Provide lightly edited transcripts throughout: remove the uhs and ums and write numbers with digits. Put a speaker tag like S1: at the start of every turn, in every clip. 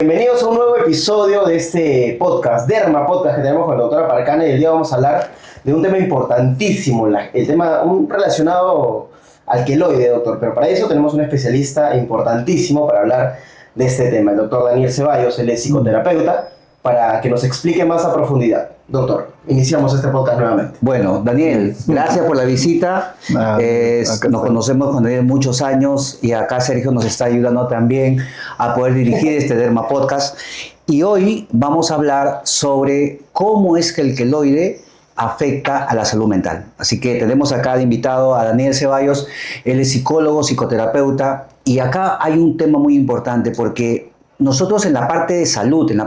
S1: Bienvenidos a un nuevo episodio de este podcast, Derma Podcast, que tenemos con la doctora Parcana, y el día vamos a hablar de un tema importantísimo, el tema relacionado al queloide, doctor. Pero para eso tenemos un especialista importantísimo para hablar de este tema, el doctor Daniel Ceballos. Él es psicoterapeuta, para que nos explique más a profundidad. Doctor, iniciamos este podcast nuevamente.
S2: Bueno, Daniel, gracias por la visita. Nos conocemos con Daniel muchos años y acá Sergio nos está ayudando también a poder dirigir este Derma Podcast. Y hoy vamos a hablar sobre cómo es que el queloide afecta a la salud mental. Así que tenemos acá de invitado a Daniel Ceballos. Él es psicólogo, psicoterapeuta, y acá hay un tema muy importante porque nosotros en la parte de salud, en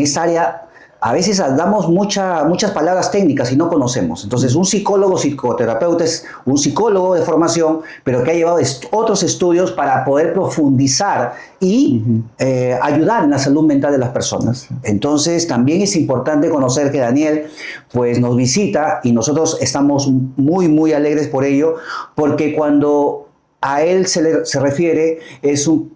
S2: esta área, a veces damos muchas palabras técnicas y no conocemos. Entonces, un psicólogo, psicoterapeuta es un psicólogo de formación, pero que ha llevado otros estudios para poder profundizar y ayudar en la salud mental de las personas. Entonces, también es importante conocer que Daniel pues, nos visita y nosotros estamos muy alegres por ello, porque cuando a él se refiere, es un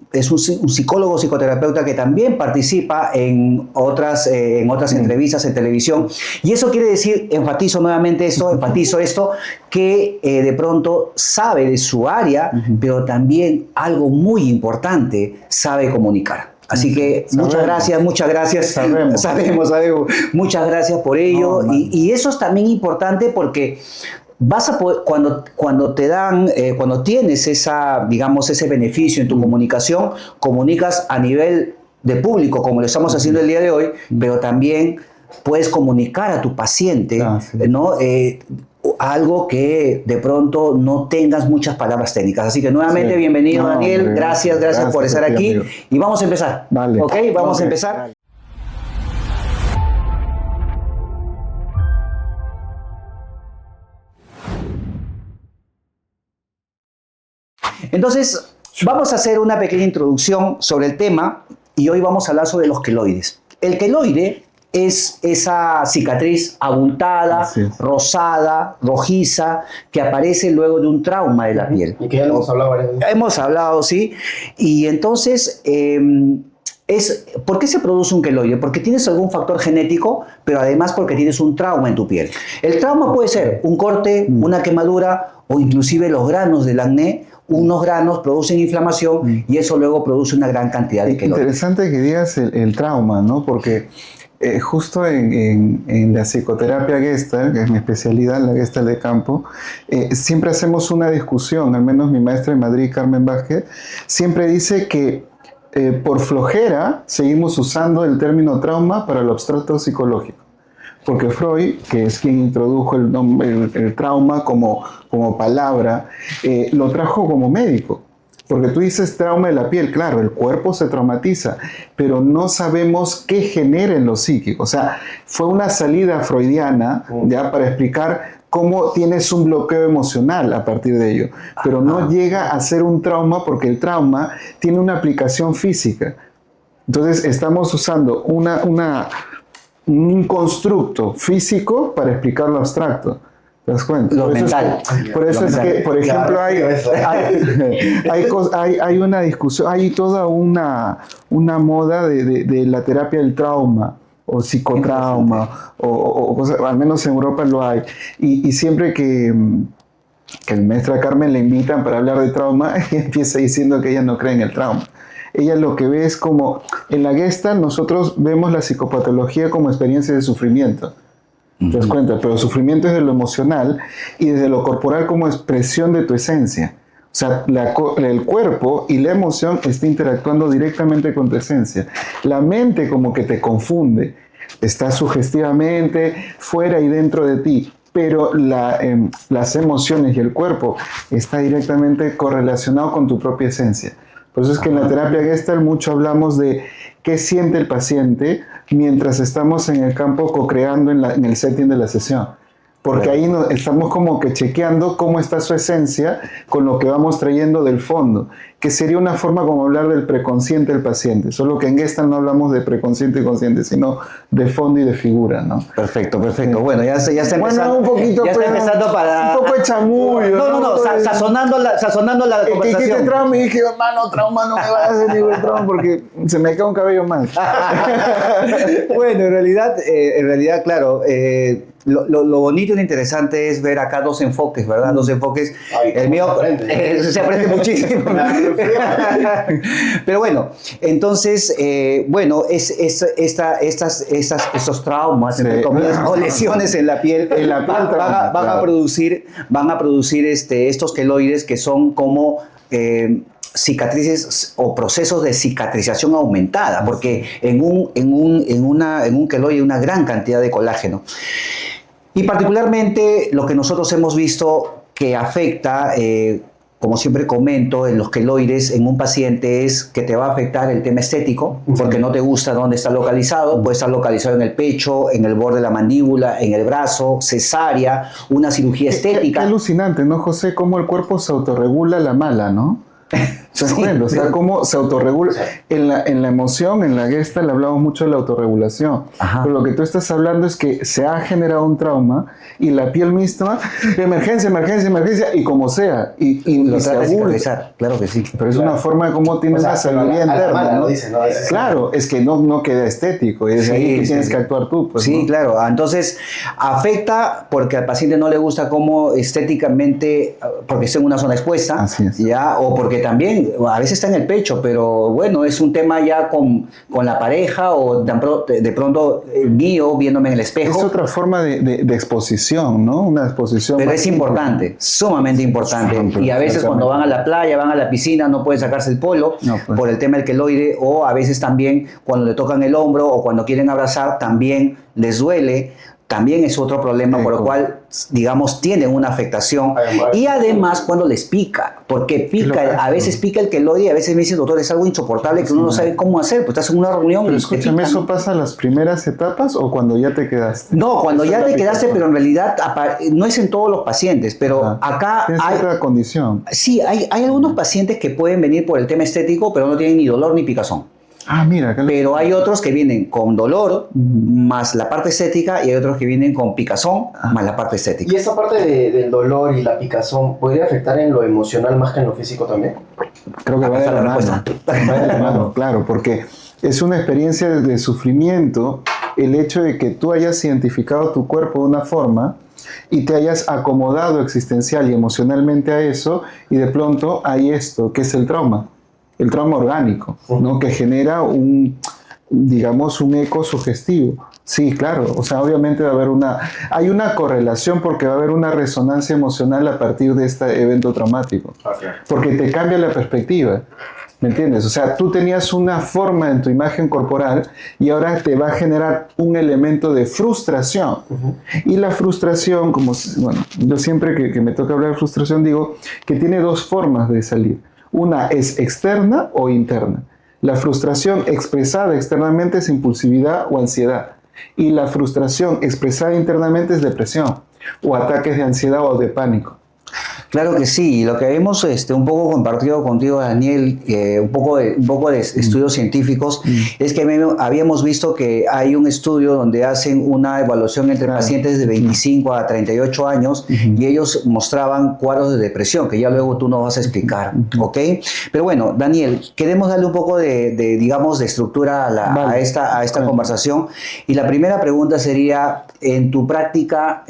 S2: psicólogo, psicoterapeuta que también participa en otras entrevistas en televisión. Y eso quiere decir, enfatizo esto, que de pronto sabe de su área, pero también algo muy importante, sabe comunicar. Así que muchas gracias. Sabemos. Muchas gracias por ello. Y eso es también importante porque vas a poder, cuando tienes ese beneficio en tu comunicación, comunicas a nivel de público, como lo estamos haciendo el día de hoy, pero también puedes comunicar a tu paciente, ¿no? Algo que de pronto no tengas muchas palabras técnicas. Así que nuevamente bienvenido, Daniel. Gracias por estar aquí. Amigo. Y vamos a empezar. Vale. ¿Ok? Vamos a empezar. Vale. Entonces, vamos a hacer una pequeña introducción sobre el tema y hoy vamos a hablar sobre los queloides. El queloide es esa cicatriz abultada, rosada, rojiza, que aparece luego de un trauma de la piel.
S1: Y que ya lo hemos hablado varias veces.
S2: Hemos hablado, sí. Y entonces, ¿por qué se produce un queloide? Porque tienes algún factor genético, pero además porque tienes un trauma en tu piel. El trauma puede ser un corte, una quemadura o inclusive los granos del acné. Unos granos producen inflamación y eso luego produce una gran cantidad de queloide.
S3: Interesante que digas el trauma, ¿no? Porque justo en la psicoterapia Gestalt, que es mi especialidad, la Gestalt de campo, siempre hacemos una discusión, al menos mi maestra en Madrid, Carmen Vázquez, siempre dice que por flojera seguimos usando el término trauma para lo abstracto psicológico. Porque Freud, que es quien introdujo el trauma como palabra, lo trajo como médico. Porque tú dices trauma de la piel, claro, el cuerpo se traumatiza, pero no sabemos qué genera en lo psíquico. O sea, fue una salida freudiana ya para explicar cómo tienes un bloqueo emocional a partir de ello. Pero no llega a ser un trauma porque el trauma tiene una aplicación física. Entonces estamos usando un constructo físico para explicar lo abstracto. ¿Te das cuenta?
S2: Lo mental.
S3: Por eso es que, por ejemplo, hay una discusión, hay toda una moda de la terapia del trauma o psicotrauma, o cosas, al menos en Europa lo hay. Y siempre que el maestra Carmen le invitan para hablar de trauma, ella empieza diciendo que ella no cree en el trauma. Ella lo que ve es como, en la Gestalt nosotros vemos la psicopatología como experiencia de sufrimiento. ¿Te das cuenta? Pero el sufrimiento es de lo emocional y desde lo corporal como expresión de tu esencia. O sea, el cuerpo y la emoción está interactuando directamente con tu esencia. La mente como que te confunde. Está sugestivamente fuera y dentro de ti. Pero las emociones y el cuerpo está directamente correlacionado con tu propia esencia. Por eso es que en la terapia Gestalt mucho hablamos de qué siente el paciente mientras estamos en el campo co-creando en el setting de la sesión. porque ahí estamos como que chequeando cómo está su esencia con lo que vamos trayendo del fondo, que sería una forma como hablar del preconsciente del paciente, solo que en Gestalt no hablamos de preconsciente y consciente, sino de fondo y de figura, ¿no?
S2: Perfecto. Bueno, ya está empezando.
S3: Bueno, un poquito,
S2: ya está empezando para...
S3: un poco de chamullo.
S2: No, sazonando la conversación.
S3: ¿Qué trauma? Y dije, hermano, trauma, no me vayas a hacer ningún trauma porque se me cae un cabello mal.
S2: Bueno, en realidad, claro, lo bonito y lo interesante es ver acá dos enfoques, ¿verdad? Dos enfoques.
S1: Ay,
S2: el mío se aprende muchísimo. Pero bueno, entonces, estos traumas, entre comillas, o lesiones en la piel, van a producir estos queloides que son como cicatrices o procesos de cicatrización aumentada, porque en un queloide hay una gran cantidad de colágeno. Y particularmente lo que nosotros hemos visto que afecta, como siempre comento, en los queloides en un paciente es que te va a afectar el tema estético, porque no te gusta dónde está localizado, puede estar localizado en el pecho, en el borde de la mandíbula, en el brazo, cesárea, una cirugía estética.
S3: Qué alucinante, ¿no, José? Cómo el cuerpo se autorregula la mala, ¿no? Sí, o sea, cómo se autorregula. En la emoción, en la Gestalt, hablamos mucho de la autorregulación. Ajá. Pero lo que tú estás hablando es que se ha generado un trauma y la piel misma, emergencia, y como sea, y
S2: lo
S3: se
S2: regularizar, claro que sí.
S3: Pero es una forma de cómo tiene una sabiduría interna, ¿no? Claro, es que no queda estético, y es ahí que tienes que actuar tú. Pues,
S2: sí,
S3: ¿no?
S2: Claro. Entonces, afecta porque al paciente no le gusta cómo estéticamente, porque está en una zona expuesta, ya, o porque también a veces está en el pecho, pero bueno, es un tema ya con la pareja o de pronto mío viéndome en el espejo.
S3: Es otra forma de exposición, ¿no? Una exposición.
S2: Pero es importante, sumamente importante. Y a veces cuando van a la playa, van a la piscina, no pueden sacarse el polo por el tema del queloide, o a veces también cuando le tocan el hombro o cuando quieren abrazar también les duele. También es otro problema por el cual, digamos, tienen una afectación. Y además cuando les pica, porque pica, a veces pica el queloide y a veces me dicen, doctor, es algo insoportable que uno no sabe cómo hacer, pues estás en una reunión.
S3: Pero escúchame, ¿eso pasa en las primeras etapas o cuando ya te quedaste?
S2: No, cuando ya te quedaste, pero en realidad no es en todos los pacientes, pero acá
S3: hay otra condición.
S2: Sí, hay algunos pacientes que pueden venir por el tema estético, pero no tienen ni dolor ni picazón.
S3: Mira.
S2: Pero hay otros que vienen con dolor más la parte estética y hay otros que vienen con picazón más la parte estética.
S1: ¿Y esa parte del dolor y la picazón podría afectar en lo emocional más que en lo físico también?
S3: Creo que va de la mano, claro, porque es una experiencia de sufrimiento el hecho de que tú hayas identificado tu cuerpo de una forma y te hayas acomodado existencial y emocionalmente a eso, y de pronto hay esto, que es el trauma orgánico, ¿no? Que genera un eco sugestivo. Sí, claro, o sea, obviamente va a haber hay una correlación porque va a haber una resonancia emocional a partir de este evento traumático, porque te cambia la perspectiva, ¿me entiendes? O sea, tú tenías una forma en tu imagen corporal y ahora te va a generar un elemento de frustración. Y la frustración, yo siempre que me toca hablar de frustración digo que tiene dos formas de salir. Una es externa o interna. La frustración expresada externamente es impulsividad o ansiedad. Y la frustración expresada internamente es depresión o ataques de ansiedad o de pánico.
S2: Claro que sí, lo que hemos un poco compartido contigo, Daniel, un poco de estudios científicos, es que habíamos visto que hay un estudio donde hacen una evaluación entre pacientes de 25 a 38 años y ellos mostraban cuadros de depresión, que ya luego tú nos vas a explicar, ¿ok? Pero bueno, Daniel, queremos darle un poco de estructura a esta conversación, y la primera pregunta sería, en tu práctica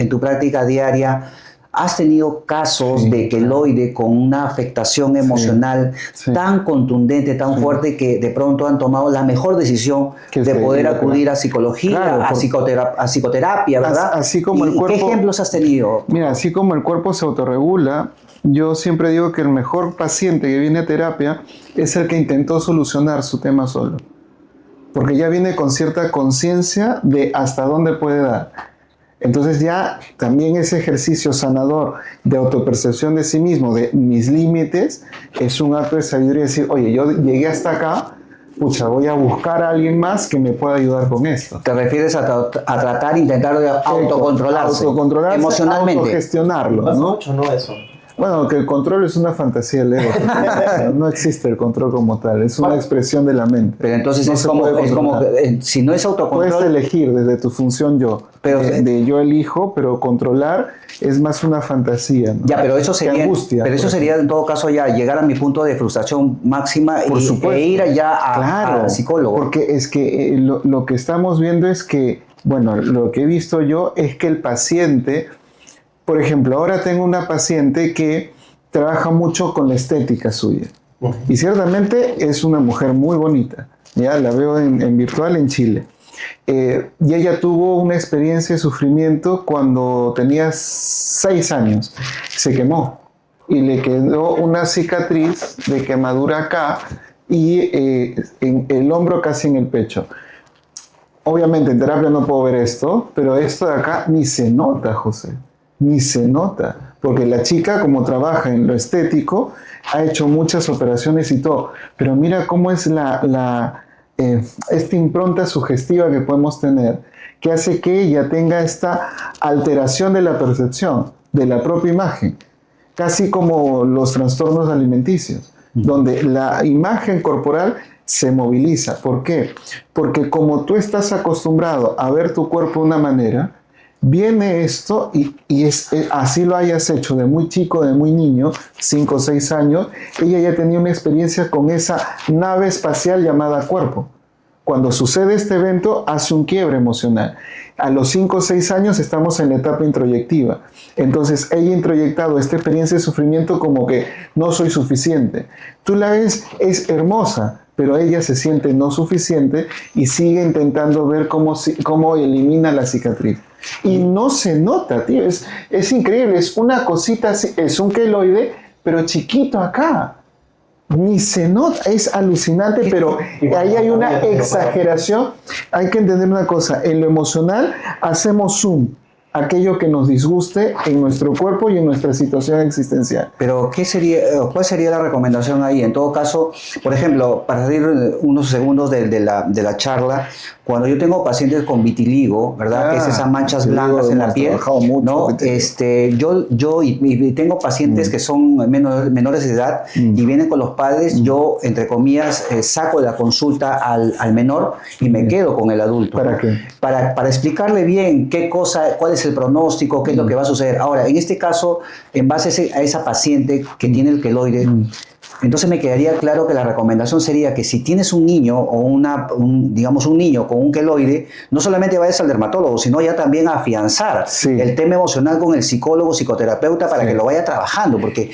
S2: diaria, ¿has tenido casos de queloide con una afectación emocional tan contundente, tan fuerte, que de pronto han tomado la mejor decisión de poder acudir a psicología, a psicoterapia, ¿verdad?
S3: Así como el cuerpo,
S2: ¿qué ejemplos has tenido?
S3: Mira, así como el cuerpo se autorregula, yo siempre digo que el mejor paciente que viene a terapia es el que intentó solucionar su tema solo. Porque ya viene con cierta conciencia de hasta dónde puede dar. Entonces ya también ese ejercicio sanador de autopercepción de sí mismo, de mis límites, es un acto de sabiduría, decir, oye, yo llegué hasta acá, pucha, voy a buscar a alguien más que me pueda ayudar con esto.
S2: ¿Te refieres a tratar, intentar de autocontrolarse emocionalmente?
S3: Autogestionarlo,
S1: Pasa
S3: ¿no?
S1: mucho, ¿no? Eso.
S3: Bueno, que el control es una fantasía del ego. No existe el control como tal, es una expresión de la mente.
S2: Pero entonces
S3: No
S2: es
S3: se
S2: como,
S3: puede
S2: es como
S3: controlar.
S2: si no es autocontrol.
S3: Puedes elegir desde tu función yo,
S2: Pero-
S3: de yo elijo, pero controlar es más una fantasía, ¿no?
S2: Ya, pero eso
S3: Que
S2: sería,
S3: angustia,
S2: pero eso
S3: por
S2: sería en todo caso ya llegar a mi punto de frustración máxima
S3: Por
S2: e
S3: supuesto.
S2: ir allá
S3: Claro,
S2: al psicólogo.
S3: porque es que lo que estamos viendo es que, bueno, lo que he visto yo es que el paciente, por ejemplo, ahora tengo una paciente que trabaja mucho con la estética suya. Y ciertamente es una mujer muy bonita. Ya la veo en virtual en Chile. Y ella tuvo una experiencia de sufrimiento cuando tenía 6 años. Se quemó y le quedó una cicatriz de quemadura acá y en el hombro casi en el pecho. Obviamente en terapia no puedo ver esto, pero esto de acá ni se nota, José. Ni se nota. Porque la chica, como trabaja en lo estético, ha hecho muchas operaciones y todo. Pero mira cómo es esta impronta sugestiva que podemos tener, que hace que ella tenga esta alteración de la percepción, de la propia imagen. Casi como los trastornos alimenticios, donde la imagen corporal se moviliza. ¿Por qué? Porque como tú estás acostumbrado a ver tu cuerpo de una manera, viene esto y así lo hayas hecho de muy chico, de muy niño, 5 o 6 años, ella ya tenía una experiencia con esa nave espacial llamada cuerpo. Cuando sucede este evento, hace un quiebre emocional. A los 5 o 6 años estamos en la etapa introyectiva. Entonces, ella ha introyectado esta experiencia de sufrimiento como que no soy suficiente. Tú la ves, es hermosa, pero ella se siente no suficiente y sigue intentando ver cómo elimina la cicatriz. Y no se nota, tío. Es increíble. Es una cosita, es un queloide, pero chiquito acá. Ni se nota, es alucinante, pero ahí hay una exageración. Hay que entender una cosa, en lo emocional hacemos zoom, aquello que nos disguste en nuestro cuerpo y en nuestra situación existencial.
S2: Pero ¿cuál sería la recomendación ahí? En todo caso, por ejemplo, para salir unos segundos de la charla, cuando yo tengo pacientes con vitiligo, ¿verdad? Que es esas manchas blancas en la piel, ¿no? Y tengo pacientes que son menores de edad y vienen con los padres, yo, entre comillas, saco de la consulta al menor y me quedo con el adulto.
S3: ¿Para qué?
S2: Para explicarle bien cuál es el pronóstico, qué es lo que va a suceder. Ahora, en este caso, en base a esa paciente que tiene el queloide, entonces me quedaría claro que la recomendación sería que si tienes un niño o digamos un niño con un queloide, no solamente vayas al dermatólogo, sino ya también a afianzar el tema emocional con el psicólogo, psicoterapeuta para que lo vaya trabajando, porque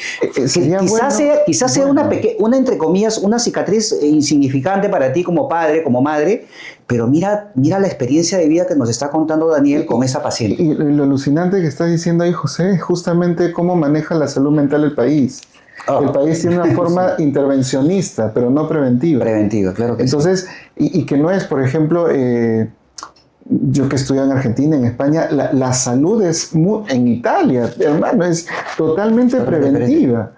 S2: quizás sea una, entre comillas, una cicatriz insignificante para ti como padre, como madre, pero mira la experiencia de vida que nos está contando Daniel con esa paciente.
S3: Y lo alucinante que estás diciendo ahí, José, es justamente cómo maneja la salud mental el país. El país tiene una forma intervencionista, pero no preventiva.
S2: Preventiva, claro que
S3: Entonces, sí. Y que no es, por ejemplo, yo que estudié en Argentina, en España, la salud es en Italia, hermano, es totalmente preventiva.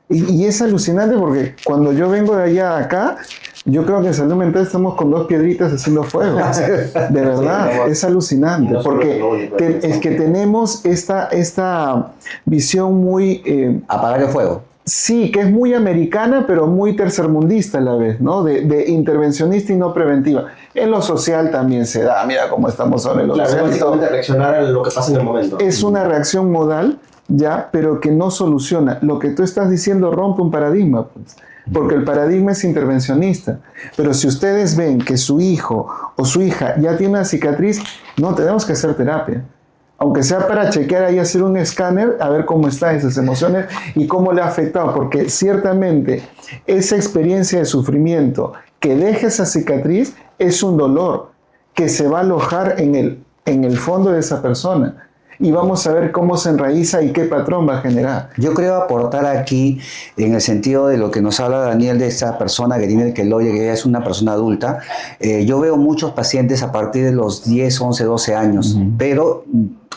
S3: Y es alucinante porque cuando yo vengo de allá a acá, yo creo que en salud mental estamos con 2 piedritas haciendo fuego. De verdad, es alucinante. Porque es que tenemos esta visión muy...
S2: apagar el fuego.
S3: Sí, que es muy americana, pero muy tercermundista a la vez, ¿no? De intervencionista y no preventiva. En lo social también se da, mira cómo estamos ahora en lo social.
S1: Básicamente reaccionar a lo que pasa en el momento.
S3: Es una reacción modal, ya, pero que no soluciona. Lo que tú estás diciendo rompe un paradigma, pues, porque el paradigma es intervencionista. Pero si ustedes ven que su hijo o su hija ya tiene una cicatriz, no tenemos que hacer terapia. Aunque sea para chequear ahí, hacer un escáner, a ver cómo están esas emociones y cómo le ha afectado, porque ciertamente esa experiencia de sufrimiento que deja esa cicatriz es un dolor que se va a alojar en el fondo de esa persona. Y vamos a ver cómo se enraiza y qué patrón va a generar.
S2: Yo creo aportar aquí, en el sentido de lo que nos habla Daniel, de esta persona que tiene el queloide, que ella es una persona adulta. Yo veo muchos pacientes a partir de los 10, 11, 12 años, pero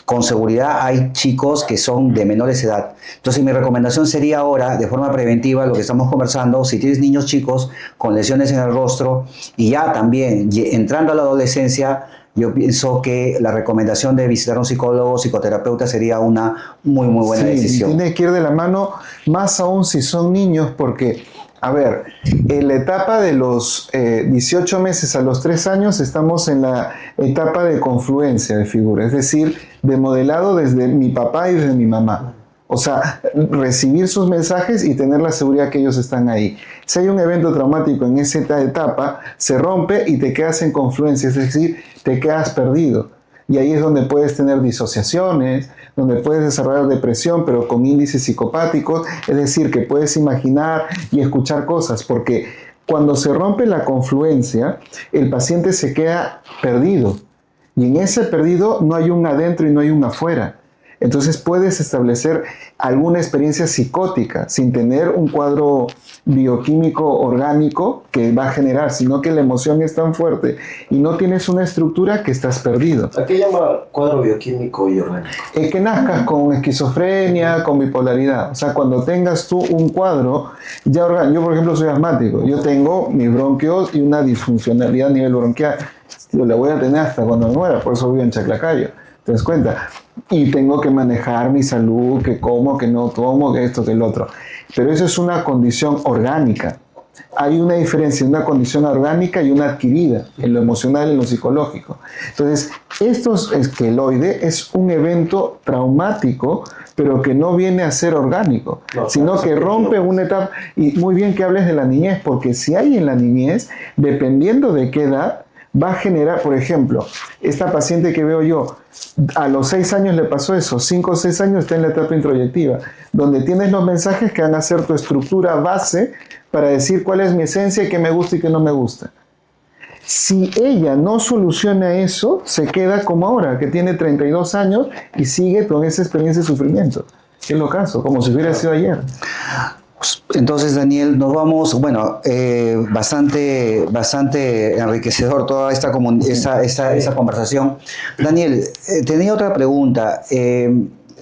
S2: con seguridad hay chicos que son de menores edad. Entonces mi recomendación sería ahora, de forma preventiva, lo que estamos conversando, si tienes niños chicos con lesiones en el rostro y ya también entrando a la adolescencia, yo pienso que la recomendación de visitar a un psicólogo o psicoterapeuta sería una muy, muy buena decisión.
S3: Tiene que ir de la mano, más aún si son niños, porque, a ver, en la etapa de los 18 meses a los 3 años estamos en la etapa de confluencia de figuras, es decir, de modelado desde mi papá y desde mi mamá. O sea, recibir sus mensajes y tener la seguridad que ellos están ahí. Si hay un evento traumático en esa etapa, se rompe y te quedas en confluencia, es decir, te quedas perdido. Y ahí es donde puedes tener disociaciones, donde puedes desarrollar depresión, pero con índices psicopáticos, es decir, que puedes imaginar y escuchar cosas, porque cuando se rompe la confluencia, el paciente se queda perdido. Y en ese perdido no hay un adentro y no hay un afuera. Entonces puedes establecer alguna experiencia psicótica sin tener un cuadro bioquímico orgánico que va a generar, sino que la emoción es tan fuerte y no tienes una estructura que estás perdido.
S1: ¿A qué llama cuadro bioquímico y orgánico?
S3: Que nazcas con esquizofrenia, con bipolaridad. O sea, cuando tengas tú un cuadro ya orgánico. Yo, por ejemplo, soy asmático. Yo tengo mis bronquios y una disfuncionalidad a nivel bronquial. Yo la voy a tener hasta cuando me muera, por eso vivo en Chaclacayo. ¿Te das cuenta? Y tengo que manejar mi salud, que como, que no tomo, que esto, que el otro. Pero eso es una condición orgánica. Hay una diferencia en una condición orgánica y una adquirida, en lo emocional y en lo psicológico. Entonces, esto es queloide, es un evento traumático, pero que no viene a ser orgánico, sino que rompe una etapa. Y muy bien que hables de la niñez, porque si hay en la niñez, dependiendo de qué edad, va a generar, por ejemplo, esta paciente que veo yo, a los 6 años le pasó eso, 5 o 6 años está en la etapa introyectiva, donde tienes los mensajes que van a ser tu estructura base para decir cuál es mi esencia y qué me gusta y qué no me gusta. Si ella no soluciona eso, se queda como ahora, que tiene 32 años y sigue con esa experiencia de sufrimiento. ¿Qué es lo caso? Como si hubiera sido ayer.
S2: Entonces, Daniel, nos vamos, bueno, bastante enriquecedor toda esta conversación. Daniel, tenía otra pregunta.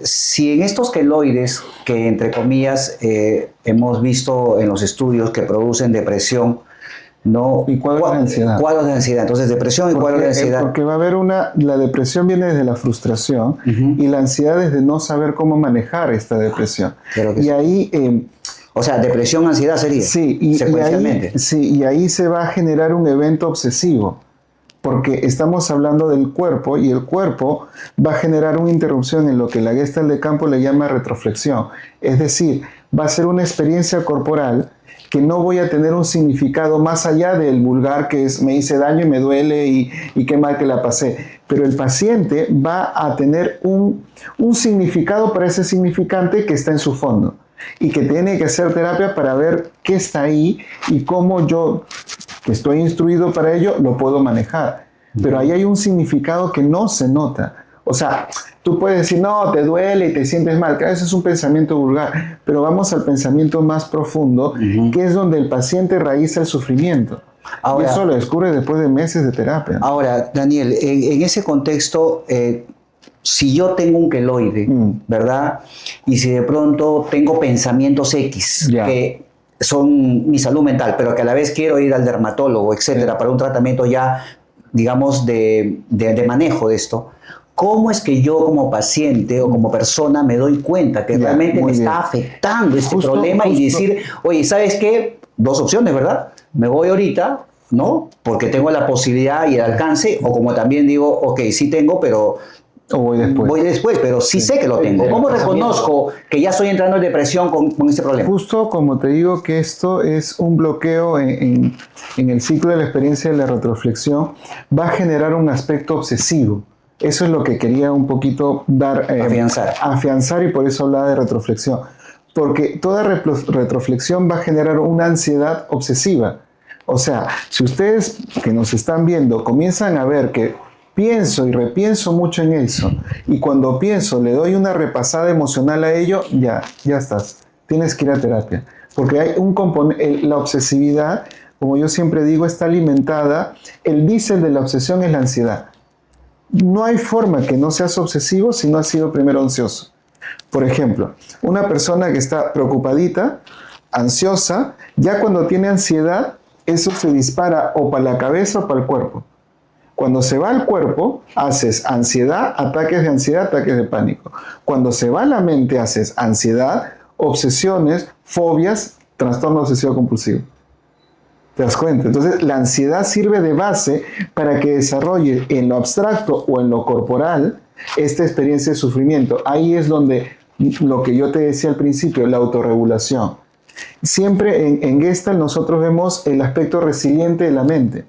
S2: Si en estos queloides, que entre comillas hemos visto en los estudios que producen depresión, ¿no?
S3: Y cuadros de ansiedad.
S2: Cuadros de ansiedad. Entonces, depresión y cuadros de ansiedad.
S3: Porque va a haber la depresión viene desde la frustración y la ansiedad desde no saber cómo manejar esta depresión. Y ahí...
S2: o sea, depresión, ansiedad sería.
S3: Sí,
S2: secuencialmente.
S3: Y ahí se va a generar un evento obsesivo, porque estamos hablando del cuerpo y el cuerpo va a generar una interrupción en lo que la Gestalt de campo le llama retroflexión. Es decir, va a ser una experiencia corporal que no voy a tener un significado más allá del vulgar que es me hice daño y me duele y qué mal que la pasé. Pero el paciente va a tener un significado para ese significante que está en su fondo y que tiene que hacer terapia para ver qué está ahí y cómo yo, que estoy instruido para ello, lo puedo manejar. Pero ahí hay un significado que no se nota. O sea, tú puedes decir, no, te duele y te sientes mal, que eso es un pensamiento vulgar, pero vamos al pensamiento más profundo, que es donde el paciente raíza el sufrimiento. Ahora, y eso lo descubre después de meses de terapia.
S2: Ahora, Daniel, en ese contexto, si yo tengo un queloide, ¿verdad? Y si de pronto tengo pensamientos X, que son mi salud mental, pero que a la vez quiero ir al dermatólogo, etcétera, para un tratamiento ya, digamos, de manejo de esto, ¿cómo es que yo como paciente o como persona me doy cuenta que realmente me está afectando este problema y decir, oye, ¿sabes qué? 2 opciones, ¿verdad? Me voy ahorita, ¿no? Porque tengo la posibilidad y el alcance, o como también digo, ok, sí tengo, pero...
S3: O voy después.
S2: Voy después, pero sí sé que lo tengo. ¿Cómo reconozco que ya estoy entrando en depresión con este problema?
S3: Justo como te digo que esto es un bloqueo en el ciclo de la experiencia de la retroflexión, va a generar un aspecto obsesivo. Eso es lo que quería un poquito dar... afianzar y por eso hablaba de retroflexión. Porque toda retroflexión va a generar una ansiedad obsesiva. O sea, si ustedes que nos están viendo comienzan a ver que pienso y repienso mucho en eso, y cuando pienso le doy una repasada emocional a ello, ya estás. Tienes que ir a terapia. Porque hay un componente, la obsesividad, como yo siempre digo, está alimentada, el diésel de la obsesión es la ansiedad. no hay forma que no seas obsesivo si no has sido primero ansioso. Por ejemplo, una persona que está preocupadita, ansiosa, ya cuando tiene ansiedad, eso se dispara o para la cabeza o para el cuerpo. Cuando se va al cuerpo, haces ansiedad, ataques de pánico. Cuando se va a la mente, haces ansiedad, obsesiones, fobias, trastorno obsesivo compulsivo. ¿Te das cuenta? Entonces, la ansiedad sirve de base para que desarrolle en lo abstracto o en lo corporal esta experiencia de sufrimiento. Ahí es donde lo que yo te decía al principio, la autorregulación. Siempre en Gestalt nosotros vemos el aspecto resiliente de la mente.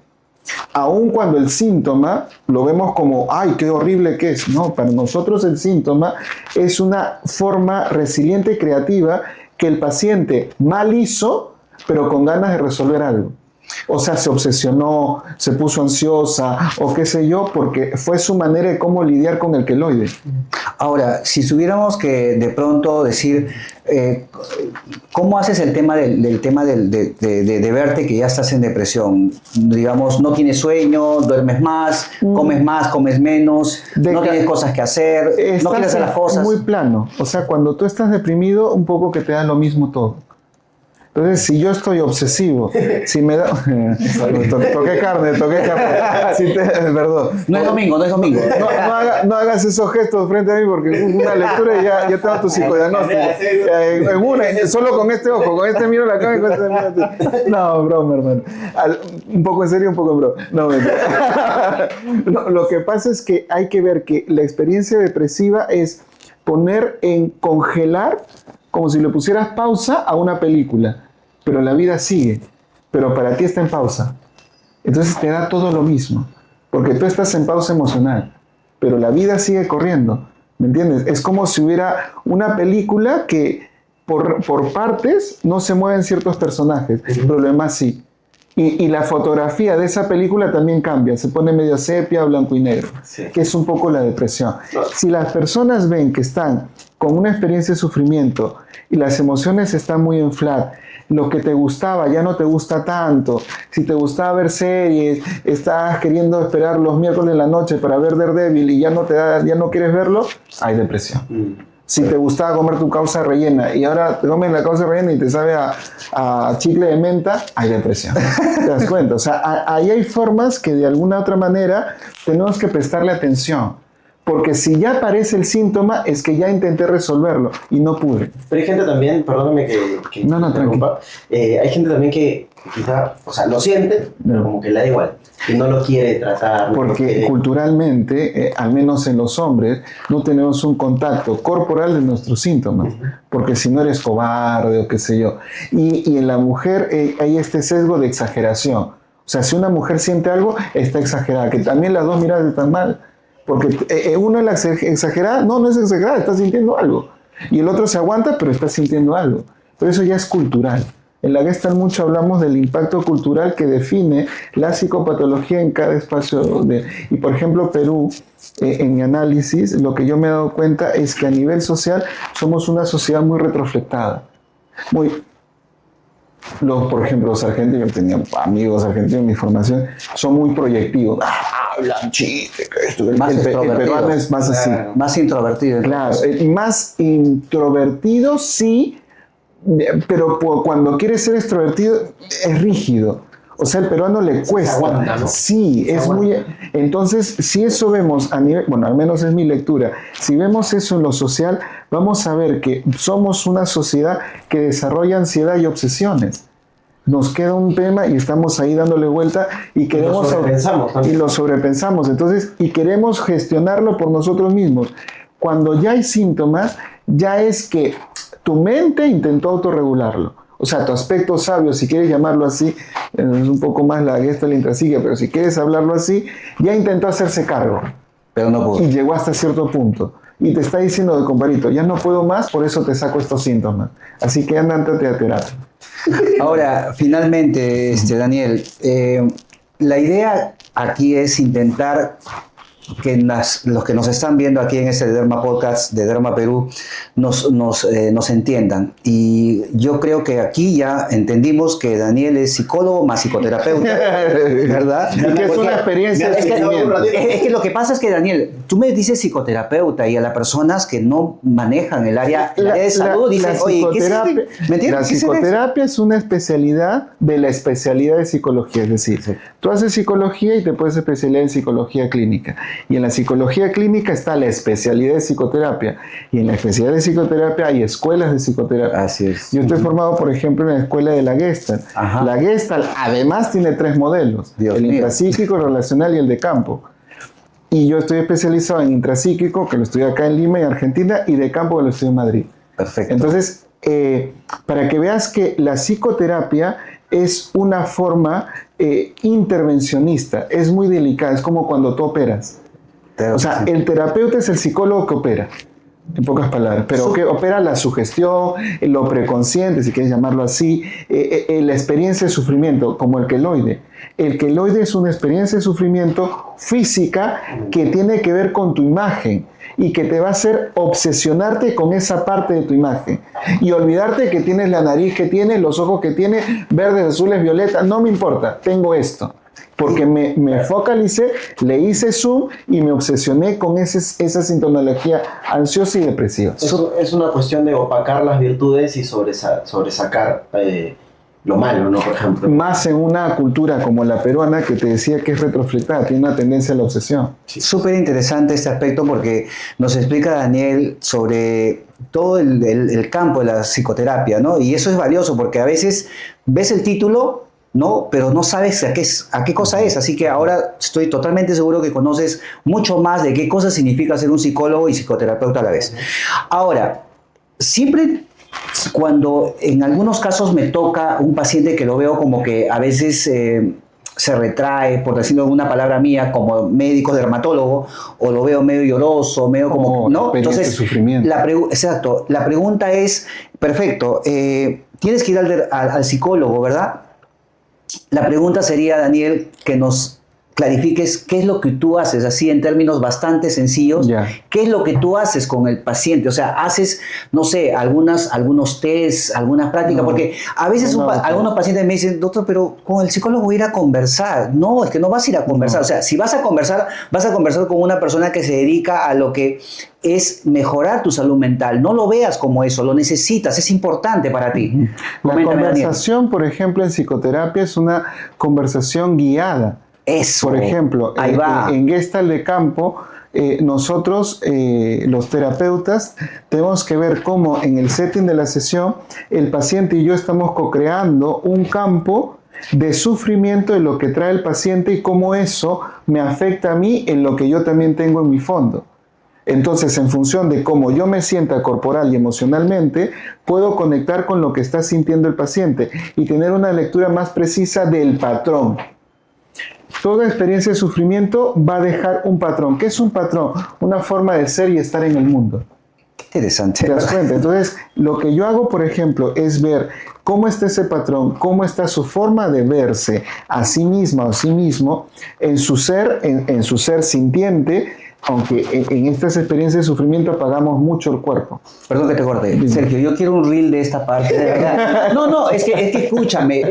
S3: Aun cuando el síntoma lo vemos como, ¡ay, qué horrible que es! No, para nosotros el síntoma es una forma resiliente y creativa que el paciente mal hizo, pero con ganas de resolver algo. O sea, se obsesionó, se puso ansiosa o qué sé yo, porque fue su manera de cómo lidiar con el queloide.
S2: Ahora, si tuviéramos que de pronto decir, ¿cómo haces el tema de verte que ya estás en depresión? Digamos, no tienes sueño, duermes más, comes menos, no tienes cosas que hacer, no quieres hacer las cosas.
S3: Muy plano. O sea, cuando tú estás deprimido, un poco que te da lo mismo todo. Entonces, si yo estoy obsesivo, si me da... toqué carne. Perdón.
S2: No es domingo.
S3: No hagas esos gestos frente a mí porque una lectura y ya tengo tu psicodiagnóstico. Solo con este ojo, con este miro la cara y con este miro... No, broma, hermano. Un poco en serio, un poco en broma. No, lo que pasa es que hay que ver que la experiencia depresiva es poner en congelar, como si le pusieras pausa a una película. Pero la vida sigue, pero para ti está en pausa. Entonces te da todo lo mismo, porque tú estás en pausa emocional, pero la vida sigue corriendo, ¿me entiendes? Es como si hubiera una película que por partes no se mueven ciertos personajes, pero lo demás sí. Y la fotografía de esa película también cambia, se pone medio sepia, blanco y negro, que es un poco la depresión. Si las personas ven que están con una experiencia de sufrimiento y las emociones están muy en flat, lo que te gustaba ya no te gusta tanto, si te gustaba ver series, estás queriendo esperar los miércoles en la noche para ver Daredevil y ya no quieres verlo, hay depresión. Si te gustaba comer tu causa rellena y ahora te comes la causa rellena y te sabe a chicle de menta, hay depresión. ¿Te das cuenta? O sea, ahí hay formas que de alguna otra manera tenemos que prestarle atención. Porque si ya aparece el síntoma, es que ya intenté resolverlo y no pude.
S1: Pero hay gente también, perdóname que
S3: no,
S1: interrumpa, hay gente también que quizá, o sea, lo siente, pero como que le da igual y no lo quiere tratar.
S3: Porque culturalmente, al menos en los hombres, no tenemos un contacto corporal de nuestros síntomas, porque si no eres cobarde o qué sé yo. Y en la mujer hay este sesgo de exageración. O sea, si una mujer siente algo, está exagerada, que también las dos miradas están mal. Porque uno es exagerada, no es exagerada, está sintiendo algo. Y el otro se aguanta, pero está sintiendo algo. Pero eso ya es cultural. En la Gestalt mucho hablamos del impacto cultural que define la psicopatología en cada espacio. Y por ejemplo, Perú, en mi análisis, lo que yo me he dado cuenta es que a nivel social somos una sociedad muy retroflectada. Por ejemplo, los argentinos, yo tenía amigos argentinos en mi formación, son muy proyectivos. Hablan chiste, esto. El peruano es más así.
S2: Más introvertido.
S3: Claro, más introvertido sí, pero cuando quiere ser extrovertido es rígido. O sea, el peruano le cuesta.
S1: Aguanta, ¿no?
S3: Sí, es muy... Entonces, si eso vemos a nivel... Bueno, al menos es mi lectura. Si vemos eso en lo social, vamos a ver que somos una sociedad que desarrolla ansiedad y obsesiones. Nos queda un tema y estamos ahí dándole vuelta y queremos... Y lo sobrepensamos. Entonces, y queremos gestionarlo por nosotros mismos. Cuando ya hay síntomas, ya es que tu mente intentó autorregularlo. O sea, tu aspecto sabio, si quieres llamarlo así, es un poco más la Gestalt intrapsíquica, pero si quieres hablarlo así, ya intentó hacerse cargo.
S2: Pero no pudo.
S3: Y llegó hasta cierto punto. Y te está diciendo, compadrito, ya no puedo más, por eso te saco estos síntomas. Así que ándate a terapia.
S2: Ahora, finalmente, Daniel, la idea aquí es intentar que los que nos están viendo aquí en este Derma Podcast de Derma Perú nos entiendan. Y yo creo que aquí ya entendimos que Daniel es psicólogo más psicoterapeuta, ¿verdad?
S3: Y que es una experiencia de sufrimiento.
S2: Es que lo que pasa es que, Daniel, tú me dices psicoterapeuta y a las personas que no manejan el área de salud dicen, oye, ¿qué es esto? ¿Me entiendes?
S3: La psicoterapia es una especialidad de la especialidad de psicología, es decir, tú haces psicología y te puedes especializar en psicología clínica. Y en la psicología clínica está la especialidad de psicoterapia. Y en la especialidad de psicoterapia hay escuelas de psicoterapia.
S2: Así es.
S3: Yo estoy formado, por ejemplo, en la escuela de la Gestalt.
S2: Ajá.
S3: La Gestalt además tiene 3 modelos.
S2: Dios
S3: el
S2: mío.
S3: intrapsíquico, el relacional y el de campo. Y yo estoy especializado en intrapsíquico, que lo estudio acá en Lima, en Argentina, y de campo, que lo estudio en Madrid.
S2: Perfecto.
S3: Entonces, para que veas que la psicoterapia es una forma intervencionista, es muy delicada, es como cuando tú operas. O sea, el terapeuta es el psicólogo que opera, en pocas palabras, pero que opera la sugestión, lo preconsciente, si quieres llamarlo así, la experiencia de sufrimiento, como el queloide. El queloide es una experiencia de sufrimiento física que tiene que ver con tu imagen y que te va a hacer obsesionarte con esa parte de tu imagen y olvidarte que tienes la nariz que tienes, los ojos que tienes, verdes, azules, violetas, no me importa, tengo esto. Porque me focalicé, le hice zoom y me obsesioné con esa sintomatología ansiosa y depresiva.
S1: Eso es una cuestión de opacar las virtudes y sobresacar lo malo, ¿no? Por ejemplo.
S3: Más en una cultura como la peruana, que te decía que es retroflectada, tiene una tendencia a la obsesión.
S2: Sí. Súper interesante este aspecto porque nos explica Daniel sobre todo el campo de la psicoterapia, ¿no? Y eso es valioso porque a veces ves el título, ¿no? Pero no sabes a qué cosa es. Así que ahora estoy totalmente seguro que conoces mucho más de qué cosa significa ser un psicólogo y psicoterapeuta a la vez. Ahora, siempre cuando en algunos casos me toca un paciente que lo veo como que a veces se retrae, por decirlo de una palabra mía, como médico dermatólogo, o lo veo medio lloroso, medio como, ¿no? Entonces,
S3: sufrimiento.
S2: Exacto. La pregunta es, perfecto, tienes que ir al psicólogo, ¿verdad? La pregunta sería, Daniel, que nos clarifiques qué es lo que tú haces, así en términos bastante sencillos, qué es lo que tú haces con el paciente, o sea, haces, no sé, algunos tests, algunas prácticas, porque a veces algunos pacientes me dicen, doctor, pero con el psicólogo voy a ir a conversar. No, es que no vas a ir a conversar, o sea, si vas a conversar con una persona que se dedica a lo que es mejorar tu salud mental. No lo veas como eso, lo necesitas, es importante para ti.
S3: La conversación, Daniel, por ejemplo, en psicoterapia es una conversación guiada.
S2: Eso.
S3: Por ejemplo, en Gestalt de campo, nosotros, los terapeutas, tenemos que ver cómo en el setting de la sesión el paciente y yo estamos co-creando un campo de sufrimiento de lo que trae el paciente y cómo eso me afecta a mí en lo que yo también tengo en mi fondo. Entonces, en función de cómo yo me sienta corporal y emocionalmente, puedo conectar con lo que está sintiendo el paciente y tener una lectura más precisa del patrón. Toda experiencia de sufrimiento va a dejar un patrón. ¿Qué es un patrón? Una forma de ser y estar en el mundo.
S2: Qué interesante.
S3: ¿Te das cuenta? Entonces, lo que yo hago, por ejemplo, es ver cómo está ese patrón, cómo está su forma de verse a sí misma o a sí mismo en su ser, en su ser sintiente, aunque en estas experiencias de sufrimiento apagamos mucho el cuerpo.
S2: Perdón que te corte. Sergio, yo quiero un reel de esta parte, de verdad. No, es que escúchame,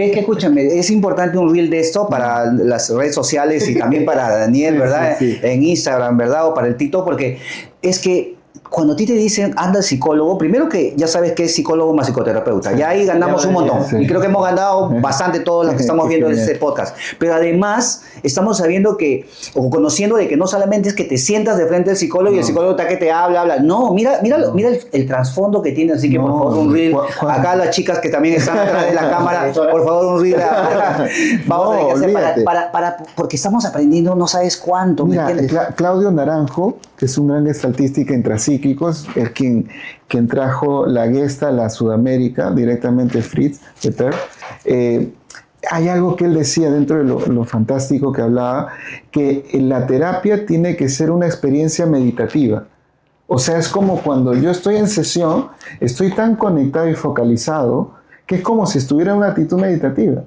S2: es importante un reel de esto para las redes sociales y también para Daniel, ¿verdad? Sí. En Instagram, ¿verdad? O para el TikTok, porque es que cuando a ti te dicen anda al psicólogo, primero que ya sabes que es psicólogo más psicoterapeuta, ya ahí ganamos un montón, y creo que hemos ganado bastante todos los que estamos viendo en este podcast, pero además estamos sabiendo que, o conociendo de que no solamente es que te sientas de frente al psicólogo y el psicólogo está que te habla, no, mira el trasfondo que tiene, así que por favor un reel, acá las chicas que también están atrás de la cámara, por favor un reel, vamos a tener que hacer porque estamos aprendiendo no sabes cuánto.
S3: Mira, Claudio Naranjo, que es un gran gestaltística intrapsíquicos, es quien trajo la Gestalt a Sudamérica, directamente Fritz Peter. Hay algo que él decía dentro de lo fantástico que hablaba, que la terapia tiene que ser una experiencia meditativa. O sea, es como cuando yo estoy en sesión, estoy tan conectado y focalizado, que es como si estuviera en una actitud meditativa.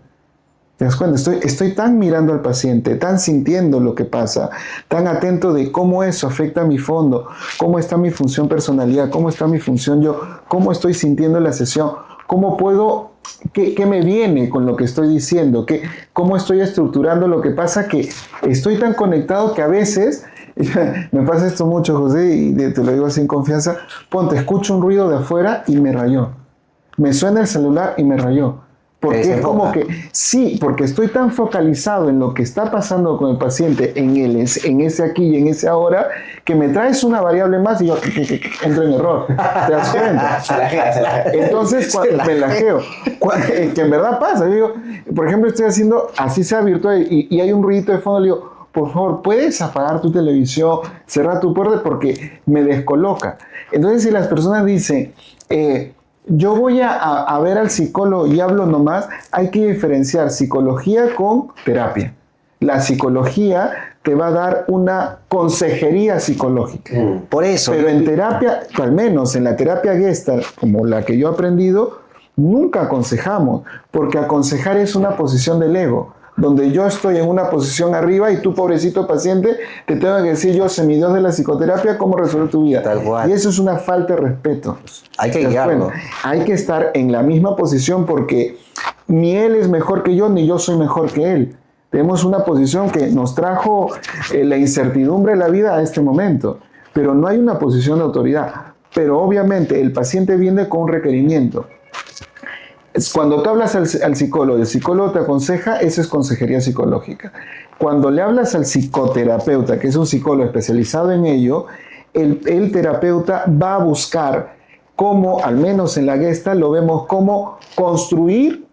S3: ¿Te das cuenta? Estoy tan mirando al paciente, tan sintiendo lo que pasa, tan atento de cómo eso afecta a mi fondo, cómo está mi función personalidad, cómo está mi función yo, cómo estoy sintiendo la sesión, cómo puedo, qué me viene con lo que estoy diciendo, cómo estoy estructurando lo que pasa, que estoy tan conectado que a veces, me pasa esto mucho, José, y te lo digo sin confianza, ponte, escucho un ruido de afuera y me rayó. Me suena el celular y me rayó. Porque es como que, sí, porque estoy tan focalizado en lo que está pasando con el paciente, en ese aquí y en ese ahora, que me traes una variable más y yo entro en error. ¿Te das cuenta? Entonces, cuando me lajeo, que en verdad pasa. Yo digo, por ejemplo, estoy haciendo, así sea virtual, y hay un ruidito de fondo, le digo, por favor, ¿puedes apagar tu televisión, cerrar tu puerta? Porque me descoloca. Entonces, si las personas dicen, yo voy a ver al psicólogo y hablo nomás, hay que diferenciar psicología con terapia. La psicología te va a dar una consejería psicológica.
S2: Por eso.
S3: Pero en terapia, al menos en la terapia Gestalt, como la que yo he aprendido, nunca aconsejamos, porque aconsejar es una posición del ego, donde yo estoy en una posición arriba y tú, pobrecito paciente, te tengo que decir yo, semidios de la psicoterapia, cómo resolver tu vida.
S2: Tal cual.
S3: Y eso es una falta de respeto.
S2: Hay que guiarlo.
S3: Hay que estar en la misma posición porque ni él es mejor que yo, ni yo soy mejor que él. Tenemos una posición que nos trajo la incertidumbre de la vida a este momento, pero no hay una posición de autoridad. Pero obviamente el paciente viene con un requerimiento. Cuando tú hablas al psicólogo, el psicólogo te aconseja, eso es consejería psicológica. Cuando le hablas al psicoterapeuta, que es un psicólogo especializado en ello, el terapeuta va a buscar cómo, al menos en la Gestalt, lo vemos cómo construir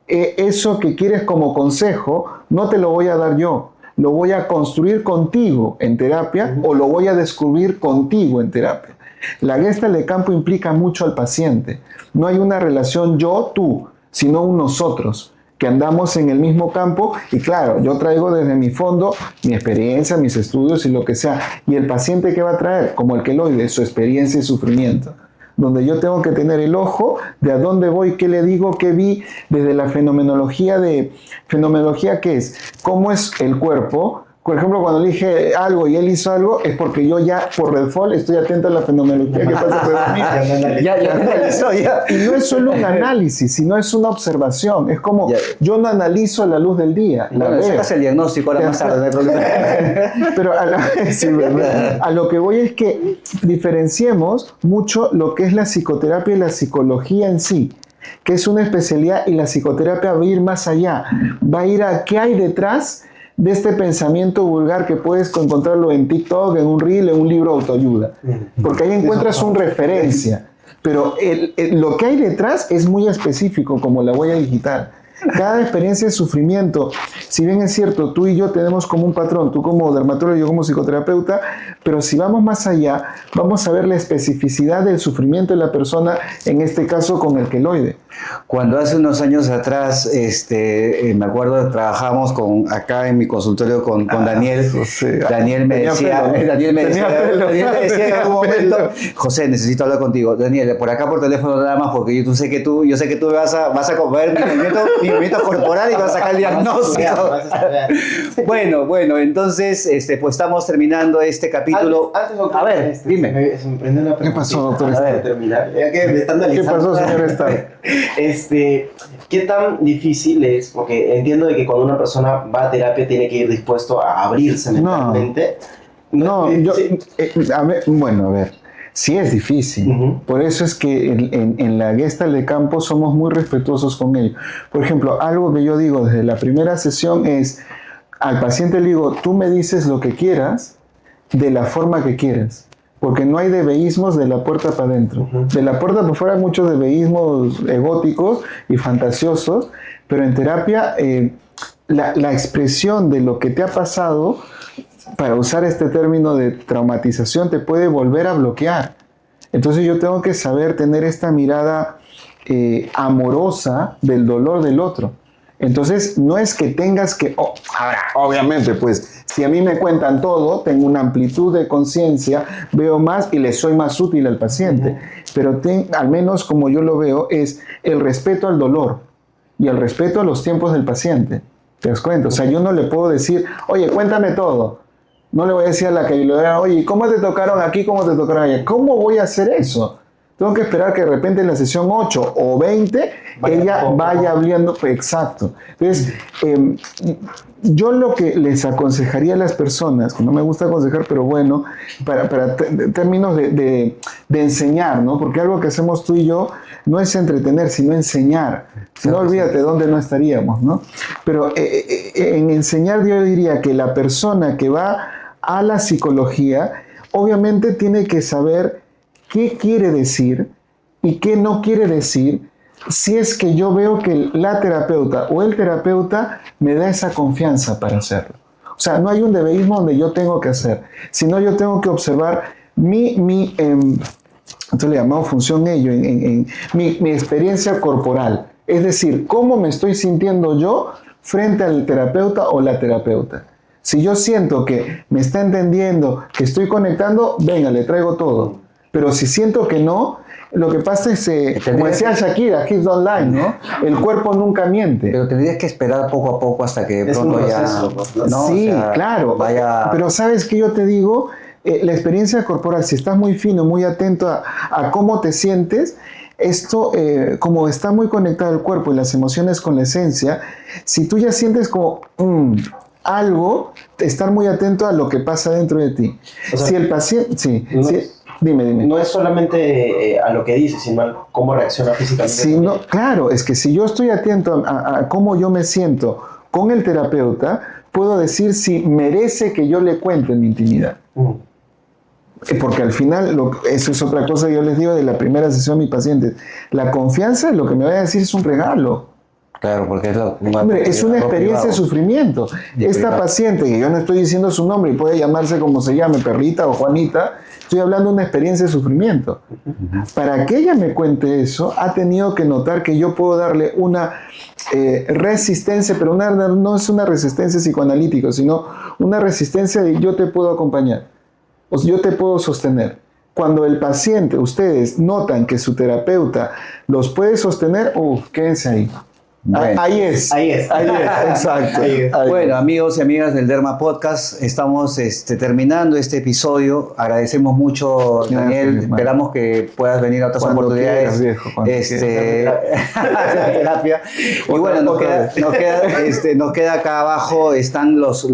S3: eso que quieres como consejo, no te lo voy a dar yo, lo voy a construir contigo en terapia o lo voy a descubrir contigo en terapia. La Gestalt de campo implica mucho al paciente. No hay una relación yo-tú, sino un nosotros, que andamos en el mismo campo y claro, yo traigo desde mi fondo mi experiencia, mis estudios y lo que sea. Y el paciente, ¿qué va a traer? Como el queloide, su experiencia y sufrimiento. Donde yo tengo que tener el ojo de a dónde voy, qué le digo, qué vi, desde la fenomenología ¿qué es? ¿Cómo es el cuerpo? Por ejemplo, cuando le dije algo y él hizo algo, es porque yo ya, por default, estoy atento a la fenomenología que pasa por mí. Ya analizó, ya. Y no es solo un análisis, sino es una observación. Es como, yo no analizo a la luz del día.
S2: Bueno, sacas el diagnóstico ahora más tarde, no hay problema.
S3: Pero a lo que voy es que diferenciemos mucho lo que es la psicoterapia y la psicología en sí, que es una especialidad, y la psicoterapia va a ir más allá. Va a ir a qué hay detrás de este pensamiento vulgar que puedes encontrarlo en TikTok, en un reel, en un libro de autoayuda. Porque ahí encuentras una referencia. Pero lo que hay detrás es muy específico, como la huella digital. Cada experiencia de sufrimiento, si bien es cierto, tú y yo tenemos como un patrón, tú como dermatólogo, yo como psicoterapeuta, pero si vamos más allá, vamos a ver la especificidad del sufrimiento de la persona, en este caso con el queloide.
S2: Cuando hace unos años atrás, me acuerdo, trabajamos acá en mi consultorio con Daniel. Daniel me decía en algún momento, José, necesito hablar contigo. Daniel, por acá por teléfono nada más, porque yo sé que tú vas a comer mi movimiento corporal y vas a sacar el diagnóstico. Bueno, entonces, pues estamos terminando este capítulo.
S1: Antes, doctor,
S2: a ver, dime.
S3: ¿Qué pasó, doctor?
S1: ¿Qué
S3: pasó, señor Star?
S1: ¿Qué tan difícil es? Porque entiendo de que cuando una persona va a terapia tiene que ir dispuesto a abrirse mentalmente.
S3: A ver, sí es difícil. Por eso es que en la Gestalt de campo somos muy respetuosos con ello. Por ejemplo, algo que yo digo desde la primera sesión es, al paciente le digo, tú me dices lo que quieras, de la forma que quieras. Porque no hay debeísmos de la puerta para adentro. De la puerta para afuera hay muchos debeísmos egóticos y fantasiosos, pero en terapia la expresión de lo que te ha pasado, para usar este término de traumatización, te puede volver a bloquear. Entonces yo tengo que saber tener esta mirada amorosa del dolor del otro. Entonces no es que tengas que... ahora, obviamente, pues, si a mí me cuentan todo, tengo una amplitud de conciencia, veo más y le soy más útil al paciente. Pero al menos como yo lo veo, es el respeto al dolor y el respeto a los tiempos del paciente. ¿Te das cuenta? O sea, yo no le puedo decir, oye, cuéntame todo. No le voy a decir a la que lo vea, oye, ¿cómo te tocaron aquí? ¿Cómo te tocaron allá? ¿Cómo voy a hacer eso? Tengo que esperar que de repente en la sesión 8 o 20 ella vaya hablando. Exacto. Entonces, yo lo que les aconsejaría a las personas, que no me gusta aconsejar, pero bueno, para términos de enseñar, ¿no? Porque algo que hacemos tú y yo no es entretener, sino enseñar. Si no, olvídate dónde no estaríamos, ¿no? Pero en enseñar yo diría que la persona que va a la psicología, obviamente tiene que saber qué quiere decir y qué no quiere decir, si es que yo veo que la terapeuta o el terapeuta me da esa confianza para hacerlo. O sea, no hay un debeísmo donde yo tengo que hacer, sino yo tengo que observar esto le llamamos función ello, mi experiencia corporal. Es decir, cómo me estoy sintiendo yo frente al terapeuta o la terapeuta. Si yo siento que me está entendiendo, que estoy conectando, venga, le traigo todo. Pero si siento que no, lo que pasa es, como decía Shakira, Kids Don't Lie, ¿no? El cuerpo nunca miente.
S2: Pero tendrías que esperar poco a poco hasta que de pronto ya...
S3: ¿no? Sí, o sea, claro. Vaya... Pero ¿sabes qué yo te digo? La experiencia corporal, si estás muy fino, muy atento a cómo te sientes, esto, como está muy conectado el cuerpo y las emociones con la esencia, si tú ya sientes como algo, estar muy atento a lo que pasa dentro de ti. O sea, si el paciente... Sí,
S1: no,
S3: sí. Dime.
S1: No es solamente a lo que dice, sino a cómo reacciona físicamente.
S3: Sí, no, claro, es que si yo estoy atento a cómo yo me siento con el terapeuta, puedo decir si merece que yo le cuente mi intimidad. Porque al final, eso es otra cosa que yo les digo de la primera sesión a mis pacientes. La confianza, lo que me va a decir es un regalo.
S2: Claro, porque
S3: es una experiencia de sufrimiento. Esta paciente, que yo no estoy diciendo su nombre y puede llamarse como se llame, Perlita o Juanita, estoy hablando de una experiencia de sufrimiento. Para que ella me cuente eso, ha tenido que notar que yo puedo darle una resistencia, pero no es una resistencia psicoanalítica, sino una resistencia de yo te puedo acompañar, o yo te puedo sostener. Cuando el paciente, ustedes notan que su terapeuta los puede sostener, quédense ahí. Bueno, ahí es, exacto.
S2: Bueno, amigos y amigas del Derma Podcast, estamos terminando este episodio. Agradecemos mucho, Daniel. Esperamos que puedas venir a otras oportunidades. Terapia. Y bueno, nos queda acá abajo, están los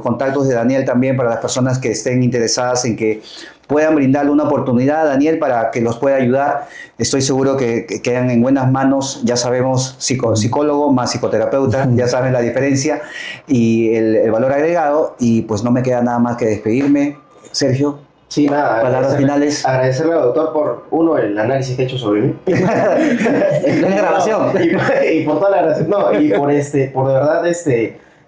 S2: contactos de Daniel también para las personas que estén interesadas en que puedan brindarle una oportunidad a Daniel para que los pueda ayudar. Estoy seguro que quedan en buenas manos. Ya sabemos, psicólogo más psicoterapeuta, ya saben la diferencia y el valor agregado. Y pues no me queda nada más que despedirme. Sergio.
S1: Sí, nada.
S2: Palabras finales.
S1: Agradecerle al doctor por, el análisis que ha hecho sobre mí.
S2: La grabación.
S1: Y por toda la grabación. No, y por de verdad,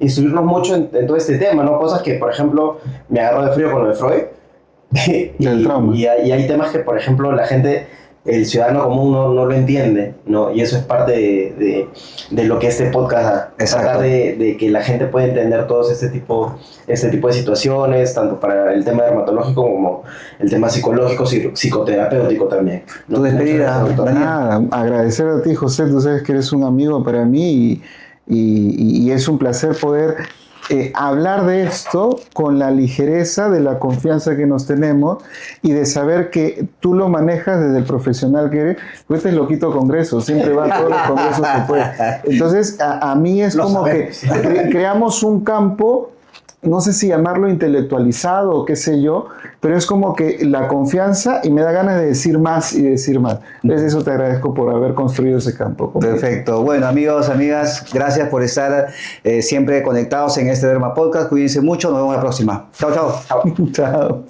S1: instruirnos mucho en todo este tema, ¿no? Cosas que, por ejemplo, me agarró de frío con lo de Freud.
S3: Del trauma.
S1: Y hay temas que, por ejemplo, la gente, el ciudadano común no lo entiende, ¿no? Y eso es parte de lo que este podcast da. Tratar de que la gente pueda entender todo este tipo de situaciones, tanto para el tema dermatológico como el tema psicológico, psicoterapéutico también, ¿no?
S2: Tu despedida,
S3: Nada, agradecer a ti, José, tú sabes que eres un amigo para mí y es un placer poder hablar de esto con la ligereza de la confianza que nos tenemos y de saber que tú lo manejas desde el profesional que eres. Pues este es loquito congreso, siempre va a todos los congresos que puede. Entonces, a mí es como que creamos un campo, no sé si llamarlo intelectualizado o qué sé yo, pero es como que la confianza y me da ganas de decir más y decir más. Entonces eso te agradezco por haber construido ese campo.
S2: Perfecto. Bueno, amigos, amigas, gracias por estar siempre conectados en este Derma Podcast. Cuídense mucho, nos vemos la próxima. Chao, chao.
S3: Chao.